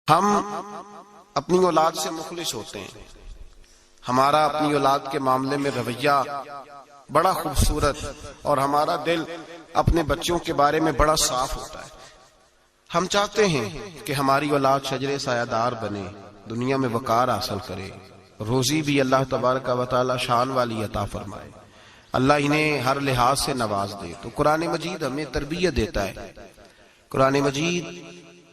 ہم اپنی اولاد سے مخلص ہوتے ہیں. ہمارا اپنی اولاد کے معاملے میں رویہ بڑا خوبصورت اور ہمارا دل اپنے بچوں کے بارے میں بڑا صاف ہوتا ہے. ہم چاہتے ہیں کہ ہماری اولاد شجر سایہ دار بنے، دنیا میں وقار حاصل کرے، روزی بھی اللہ تبارک و تعالی شان والی عطا فرمائے، اللہ انہیں ہر لحاظ سے نواز دے. تو قرآن مجید ہمیں تربیت دیتا ہے. قرآن مجید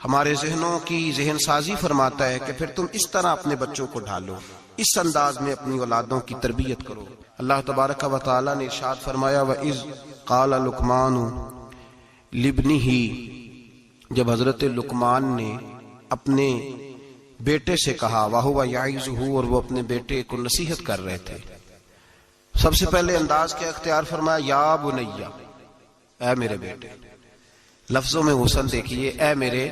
ہمارے ذہنوں کی ذہن سازی فرماتا ہے کہ پھر تم اس طرح اپنے بچوں کو ڈھالو، اس انداز میں اپنی اولادوں کی تربیت کرو. اللہ تبارک و تعالی نے ارشاد فرمایا وَإِذْ قَالَ لُقْمَانُ لِابْنِهِ، جب حضرت لقمان نے اپنے بیٹے سے کہا وَهُوَ يَعِظُهُ، اور وہ اپنے بیٹے کو نصیحت کر رہے تھے. سب سے پہلے انداز کیا اختیار فرمایا؟ یا بنیا، اے میرے بیٹے. لفظوں میں حسن دیکھیے، اے میرے.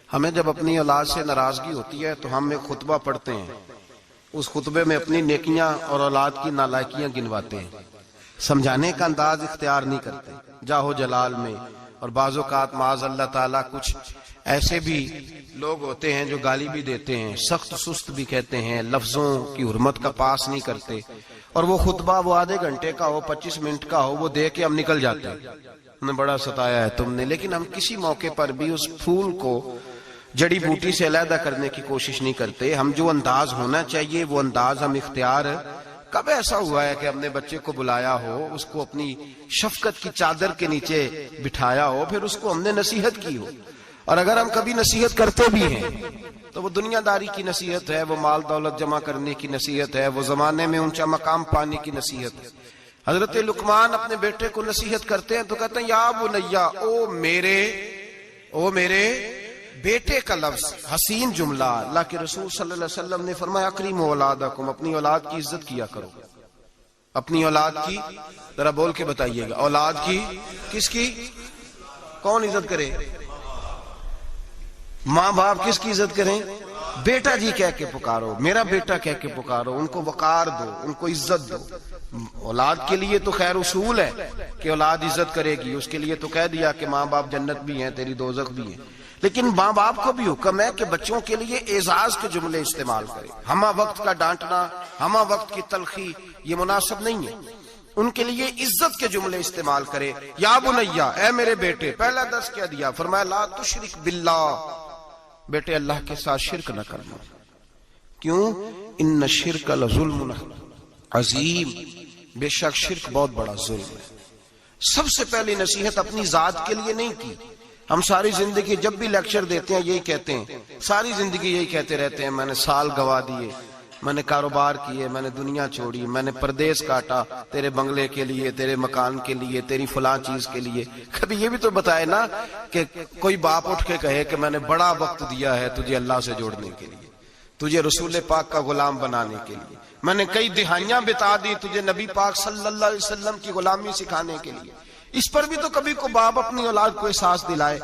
ہمیں جب اپنی اولاد سے ناراضگی ہوتی ہے تو ہم ایک خطبہ پڑھتے ہیں، اس خطبے میں اپنی نیکیاں اور اولاد کی نالائکیاں گنواتے ہیں، سمجھانے کا انداز اختیار نہیں کرتے جاہو جلال میں. اور بعض اوقات معاذ اللہ تعالیٰ کچھ ایسے بھی لوگ ہوتے ہیں جو گالی بھی دیتے ہیں، سخت سست بھی کہتے ہیں، لفظوں کی حرمت کا پاس نہیں کرتے، اور وہ خطبہ وہ آدھے گھنٹے کا ہو، 25 منٹ کا ہو، وہ دے کے ہم نکل جاتے ہیں، ہمیں بڑا ستایا ہے تم نے. لیکن ہم کسی موقع پر بھی اس پھول کو جڑی بوٹی سے علیحدہ کرنے کی کوشش نہیں کرتے. ہم جو انداز ہونا چاہیے وہ انداز ہم اختیار. کب ایسا ہوا ہے کہ ہم نے بچے کو بلایا ہو، اس کو اپنی شفقت کی چادر کے نیچے بٹھایا ہو، پھر اس کو ہم نے نصیحت کی ہو؟ اور اگر ہم کبھی نصیحت کرتے بھی ہیں تو وہ دنیا داری کی نصیحت ہے، وہ مال دولت جمع کرنے کی نصیحت ہے، وہ زمانے میں اونچا مقام پانے کی نصیحت ہے. حضرت لقمان اپنے بیٹے کو نصیحت کرتے ہیں تو کہتے ہیں یا بنیا، او میرے بیٹے کا لفظ حسین جملہ. اللہ کے رسول صلی اللہ علیہ وسلم نے فرمایا اکریموا اولادکم، اپنی اولاد کی عزت کیا کرو. اپنی اولاد کی ذرا بول کے بتائیے گا، اولاد کی کس کی؟ کون عزت کرے؟ ماں باپ کس کی عزت کریں؟ بیٹا جی کہہ کے پکارو، میرا بیٹا کہہ کے پکارو، ان کو وقار دو، ان کو عزت دو. اولاد کے لیے تو خیر اصول ہے کہ اولاد عزت کرے گی، اس کے لیے تو کہہ دیا کہ ماں باپ جنت بھی ہیں تیری دوزخ بھی ہیں. لیکن ماں باپ کو بھی حکم ہے کہ بچوں کے لیے اعزاز کے جملے استعمال کرے. ہمہ وقت کا ڈانٹنا، ہمہ وقت کی تلخی یہ مناسب نہیں ہے. ان کے لیے عزت کے جملے استعمال کرے. یا بنیا، اے میرے بیٹے. پہلا درس کیا دیا؟ فرمایا لا تشرک باللہ، بیٹے اللہ کے ساتھ شرک نہ کرنا. کیوں؟ ان الشرک لظلم عظیم، بے شک شرک بہت بڑا ظلم ہے. سب سے پہلی نصیحت اپنی ذات کے لیے نہیں کی. ہم ساری زندگی جب بھی لیکچر دیتے ہیں یہی کہتے ہیں، ساری زندگی یہی کہتے رہتے ہیں میں نے سال گوا دیے، میں نے کاروبار کیے، میں نے دنیا چھوڑی، میں نے پردیس کاٹا تیرے بنگلے کے لیے، تیرے مکان کے لیے، تیری فلاں چیز کے لیے. کبھی یہ بھی تو بتائے نا کہ کوئی باپ اٹھ کے کہے کہ میں نے بڑا وقت دیا ہے تجھے اللہ سے جوڑنے کے لیے، تجھے رسول پاک کا غلام بنانے کے لیے، میں نے کئی دہائیاں بتا دی تجھے نبی پاک صلی اللہ علیہ وسلم کی غلامی سکھانے کے لیے. اس پر بھی تو کبھی کو باپ اپنی اولاد کو احساس دلائے.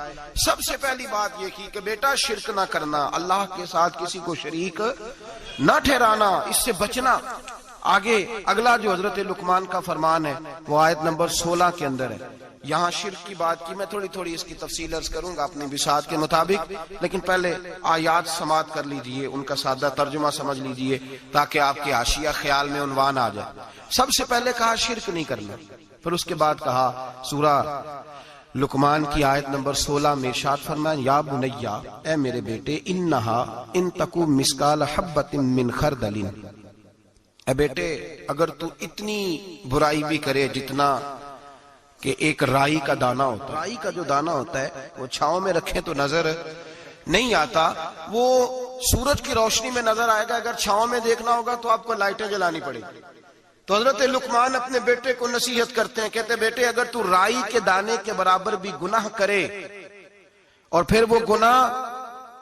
سب سے پہلی بات یہ کی کہ بیٹا شرک نہ کرنا، اللہ کے ساتھ کسی کو شریک نہ ٹھہرانا، اس سے بچنا. آگے اگلا جو حضرت لقمان کا فرمان ہے وہ آیت نمبر 16 کے اندر ہے. یہاں شرک کی بات کی، میں تھوڑی اس کی تفصیل عرض کروں گا اپنی بساط کے مطابق، لیکن پہلے آیات سماعت کر لیجئے، ان کا سادہ ترجمہ سمجھ لیجئے تاکہ آپ کے حاشیہ خیال میں عنوان آ جائے. سب سے پہلے کہا شرک نہیں کرنا، پھر اس کے بعد کہا سورہ لقمان کی آیت نمبر 16 میں ارشاد فرمایا یا بنیا، اے میرے بیٹے، انہا ان تکو مثقال حبۃ من خردل، اے بیٹے اگر تو اتنی برائی بھی کرے جتنا کہ ایک رائی کا دانہ ہوتا ہے. رائی کا جو دانہ ہوتا ہے وہ چھاؤں میں رکھیں تو نظر نہیں آتا، وہ سورج کی روشنی میں نظر آئے گا. اگر چھاؤں میں دیکھنا ہوگا تو آپ کو لائٹیں جلانی پڑے گی. تو حضرت لقمان اپنے بیٹے کو نصیحت کرتے ہیں، کہتے بیٹے اگر تو رائی کے دانے کے برابر بھی گناہ کرے اور پھر وہ گناہ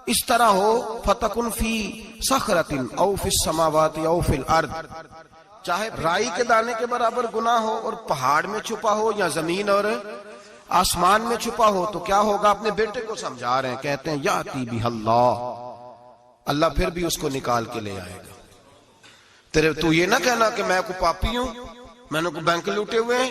اس طرح ہو فَتَكُنْ فِي صَخْرَةٍ أَوْ فِي السَّمَاوَاتِ أَوْ فِي الْأَرْضِ، چاہے رائی کے دانے کے برابر گناہ ہو اور پہاڑ میں چھپا ہو یا زمین اور آسمان میں چھپا ہو تو کیا ہوگا؟ اپنے بیٹے کو سمجھا رہے ہیں. کہتے ہیں یاتی بہ اللہ پھر بھی اس کو نکال کے لے آئے گا. تو یہ نہ کہنا کہ میں کو پاپی ہوں، میں نے کو بینک لوٹے ہوئے ہیں،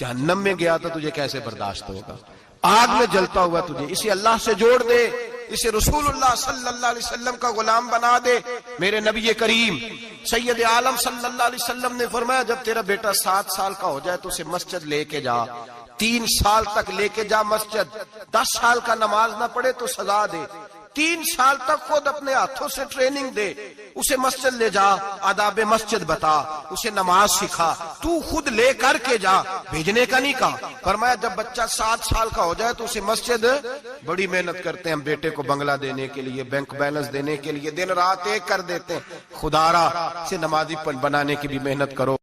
جہنم میں گیا تو تجھے کیسے برداشت ہوگا؟ آگ میں جلتا ہوا تجھے، اسے اللہ سے جوڑ دے، اسے رسول اللہ صلی اللہ علیہ وسلم کا غلام بنا دے۔ میرے نبی کریم سید عالم صلی اللہ علیہ وسلم نے فرمایا جب تیرا بیٹا 7 سال کا ہو جائے تو اسے مسجد لے کے جا، 3 سال تک لے کے جا مسجد، 10 سال کا نماز نہ پڑھے تو سزا دے، 3 سال تک خود اپنے ہاتھوں سے ٹریننگ دے، اسے مسجد لے جا، آداب مسجد بتا، اسے نماز سکھا، تو خود لے کر کے جا، بھیجنے کا نہیں کہا۔ فرمایا جب بچہ 7 سال کا ہو جائے تو اسے مسجد، بڑی محنت کرتے ہیں ہم بیٹے کو بنگلہ دینے کے لیے، بینک بیلنس دینے کے لیے، دن رات ایک کر دیتے ہیں، خدا را سے نمازی بنانے کی بھی محنت کرو۔